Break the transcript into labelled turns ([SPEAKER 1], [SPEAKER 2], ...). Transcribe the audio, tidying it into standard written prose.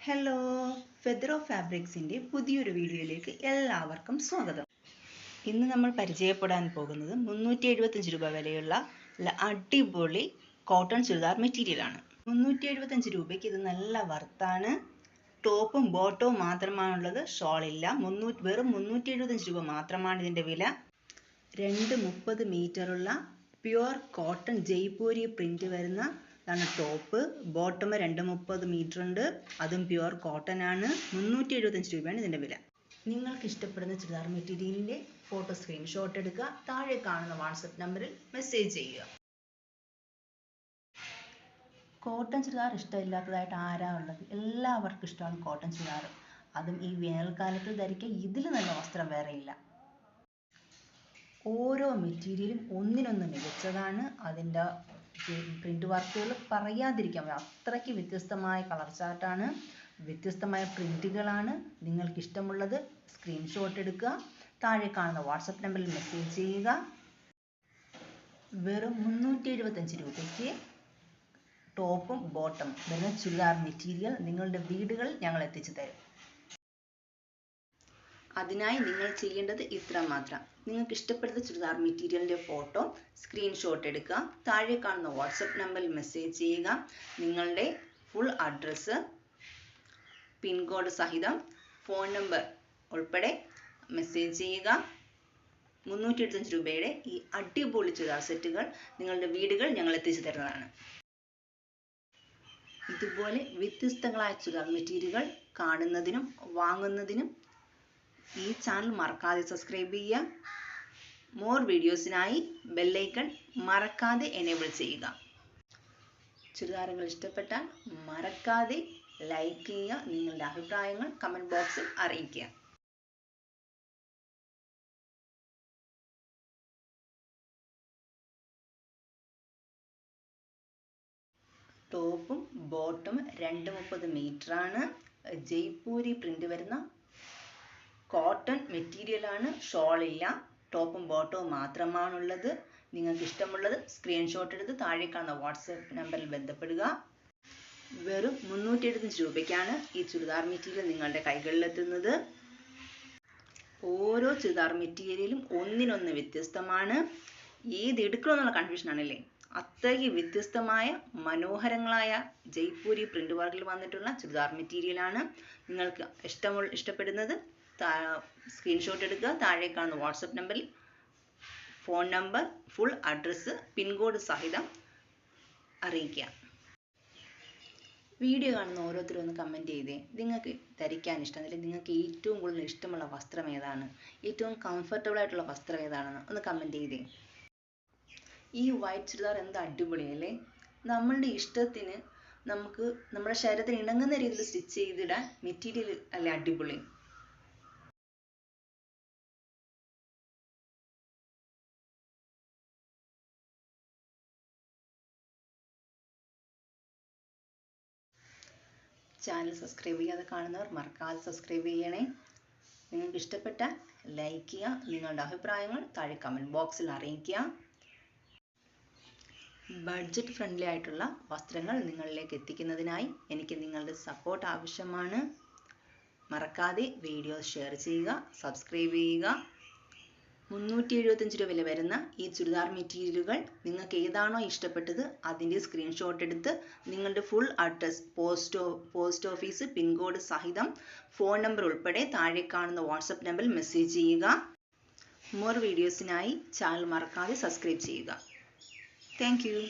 [SPEAKER 1] Hello, ഫെദറോ ഫാബ്രിക്സിൻ്റെ പുതിയൊരു വീഡിയോയിലേക്ക് എല്ലാവർക്കും സ്വാഗതം. ഇന്ന് നമ്മൾ പരിചയപ്പെടാൻ പോകുന്നത് 375 രൂപ വിലയുള്ള അടിപൊളി കോട്ടൺ ചുരിദാർ മെറ്റീരിയലാണ്. 375 രൂപയ്ക്ക് ഇത് നല്ല വർത്താണ്. ടോപ്പും ബോട്ടവും മാത്രമാണുള്ളത്, ഷോളില്ല. വെറും 375 രൂപ മാത്രമാണ് ഇതിൻ്റെ വില. 230 മീറ്ററുള്ള പ്യുവർ കോട്ടൺ ജയ്പൂരി പ്രിന്റ് വരുന്ന ടോപ്പ്. ബോട്ടം 230 മീറ്റർ ഉണ്ട്, അതും പ്യുവർ കോട്ടൺ ആണ്. 375 രൂപയാണ് ഇതിൻ്റെ വില. നിങ്ങൾക്ക് ഇഷ്ടപ്പെടുന്ന ചുരിദാർ മെറ്റീരിയലിൻ്റെ ഫോട്ടോ സ്ക്രീൻഷോട്ട് എടുക്കുക, താഴെ കാണുന്ന വാട്സപ്പ് നമ്പറിൽ മെസ്സേജ് ചെയ്യുക. കോട്ടൺ ചുരിദാർ ഇഷ്ടമില്ലാത്തതായിട്ട് ആരാ ഉള്ളത്? എല്ലാവർക്കും ഇഷ്ടമാണ് കോട്ടൺ ചുരിദാർ. അതും ഈ വേനൽക്കാലത്തിൽ ധരിക്കാൻ ഇതിൽ നല്ല വസ്ത്രം വേറെ ഇല്ല. ഓരോ മെറ്റീരിയലും ഒന്നിനൊന്ന് മികച്ചതാണ്. അതിൻ്റെ പ്രിന്റ് വർക്കുകൾ പറയാതിരിക്കാൻ പറ്റില്ല, അത്രയ്ക്ക് വ്യത്യസ്തമായ കളർ ചാർട്ടാണ്, വ്യത്യസ്തമായ പ്രിന്റുകളാണ്. നിങ്ങൾക്ക് ഇഷ്ടമുള്ളത് സ്ക്രീൻഷോട്ട് എടുക്കുക, താഴെ കാണുന്ന വാട്സപ്പ് നമ്പറിൽ മെസ്സേജ് ചെയ്യുക. വെറും 375 രൂപയ്ക്ക് ടോപ്പും ബോട്ടം വരുന്ന ചുരിദാർ മെറ്റീരിയൽ നിങ്ങളുടെ വീടുകളിൽ ഞങ്ങൾ എത്തിച്ചു തരും. അതിനായി നിങ്ങൾ ചെയ്യേണ്ടത് ഇത്ര മാത്രം. നിങ്ങൾക്ക് ഇഷ്ടപ്പെടുന്ന ചുരിദാർ മെറ്റീരിയലിൻ്റെ ഫോട്ടോ സ്ക്രീൻഷോട്ട് എടുക്കുക, താഴെ കാണുന്ന വാട്സപ്പ് നമ്പറിൽ മെസ്സേജ് ചെയ്യുക. നിങ്ങളുടെ ഫുൾ അഡ്രസ്സ്, പിൻകോഡ് സഹിതം ഫോൺ നമ്പർ ഉൾപ്പെടെ മെസ്സേജ് ചെയ്യുക. 375 രൂപയുടെ ഈ അടിപൊളി ചുരിദാർ സെറ്റുകൾ നിങ്ങളുടെ വീടുകൾ ഞങ്ങൾ എത്തിച്ചു തരുന്നതാണ്. ഇതുപോലെ വ്യത്യസ്തങ്ങളായ ചുരിദാർ മെറ്റീരിയലുകൾ കാണുന്നതിനും വാങ്ങുന്നതിനും ഈ ചാനൽ മറക്കാതെ സബ്സ്ക്രൈബ് ചെയ്യുക. മോർ വീഡിയോസിനായി ബെല്ലൈക്കൺ മറക്കാതെ എനേബിൾ ചെയ്യുക. ചുരിദാറുകൾ ഇഷ്ടപ്പെട്ടാൽ മറക്കാതെ ലൈക്ക് ചെയ്യുക. നിങ്ങളുടെ അഭിപ്രായങ്ങൾ കമൻറ്റ് ബോക്സിൽ അറിയിക്കുക. ടോപ്പും ബോട്ടും 230 മീറ്റർ ആണ്. ജയ്പൂരി പ്രിന്റ് വരുന്ന കോട്ടൺ മെറ്റീരിയലാണ്, ഷോളില്ല. ടോപ്പും ബോട്ടവും മാത്രമാണുള്ളത്. നിങ്ങൾക്ക് ഇഷ്ടമുള്ളത് സ്ക്രീൻഷോട്ട് എടുത്ത് താഴെ കാണുന്ന വാട്സപ്പ് നമ്പറിൽ ബന്ധപ്പെടുക. വെറും 375 രൂപയ്ക്കാണ് ഈ ചുരിദാർ മെറ്റീരിയൽ നിങ്ങളുടെ കൈകളിലെത്തുന്നത്. ഓരോ ചുരിദാർ മെറ്റീരിയലും ഒന്നിനൊന്ന് വ്യത്യസ്തമാണ്. ഏത് എടുക്കണമെന്നുള്ള കൺഫ്യൂഷൻ ആണല്ലേ. അത്രയ്ക്ക് വ്യത്യസ്തമായ മനോഹരങ്ങളായ ജയ്പൂരി പ്രിന്റ് വർക്കിൽ വന്നിട്ടുള്ള ചുരിദാർ മെറ്റീരിയലാണ്. നിങ്ങൾക്ക് ഇഷ്ടപ്പെടുന്നത് സ്ക്രീൻഷോട്ട് എടുക്കുക, താഴെ കാണുന്ന വാട്സപ്പ് നമ്പറിൽ phone number, full address, pincode സഹിതം അറിയിക്കുക. വീഡിയോ കാണുന്ന ഓരോരുത്തരും ഒന്ന് കമൻറ്റ് ചെയ്തേ. നിങ്ങൾക്ക് ധരിക്കാൻ ഇഷ്ടം, അല്ലെങ്കിൽ നിങ്ങൾക്ക് ഏറ്റവും കൂടുതൽ ഇഷ്ടമുള്ള വസ്ത്രം ഏതാണ്, ഏറ്റവും കംഫർട്ടബിൾ ആയിട്ടുള്ള വസ്ത്രം ഏതാണെന്ന് ഒന്ന് കമൻറ്റ് ചെയ്തേ. ഈ വൈറ്റ് ചുരിദാർ എന്ത് അടിപൊളിയല്ലേ. നമ്മളുടെ ഇഷ്ടത്തിന് നമുക്ക് നമ്മുടെ ശരീരത്തിന് ഇണങ്ങുന്ന രീതിയിൽ സ്റ്റിച്ച് ചെയ്തിടാൻ മെറ്റീരിയൽ അല്ലേ അടിപൊളി. ചാനൽ സബ്സ്ക്രൈബ് ചെയ്യാതെ കാണുന്നവർ മറക്കാതെ സബ്സ്ക്രൈബ് ചെയ്യണേ. നിങ്ങൾക്ക് ഇഷ്ടപ്പെട്ടാൽ ലൈക്ക് ചെയ്യുക. നിങ്ങളുടെ അഭിപ്രായങ്ങൾ താഴെ കമൻറ്റ് ബോക്സിൽ അറിയിക്കുക. ബഡ്ജറ്റ് ഫ്രണ്ട്ലി ആയിട്ടുള്ള വസ്ത്രങ്ങൾ നിങ്ങളിലേക്ക് എത്തിക്കുന്നതിനായി എനിക്ക് നിങ്ങളുടെ സപ്പോർട്ട് ആവശ്യമാണ്. മറക്കാതെ വീഡിയോ ഷെയർ ചെയ്യുക, സബ്സ്ക്രൈബ് ചെയ്യുക. 375 രൂപ വില വരുന്ന ഈ ചുരിദാർ മെറ്റീരിയലുകൾ നിങ്ങൾക്ക് ഏതാണോ ഇഷ്ടപ്പെട്ടത് അതിൻ്റെ സ്ക്രീൻഷോട്ട് എടുത്ത് നിങ്ങളുടെ full address, post office, pincode സഹിതം ഫോൺ നമ്പർ ഉൾപ്പെടെ താഴെ കാണുന്ന വാട്സപ്പ് നമ്പറിൽ മെസ്സേജ് ചെയ്യുക. മോർ വീഡിയോസിനായി ചാനൽ മറക്കാതെ സബ്സ്ക്രൈബ് ചെയ്യുക. Thank U.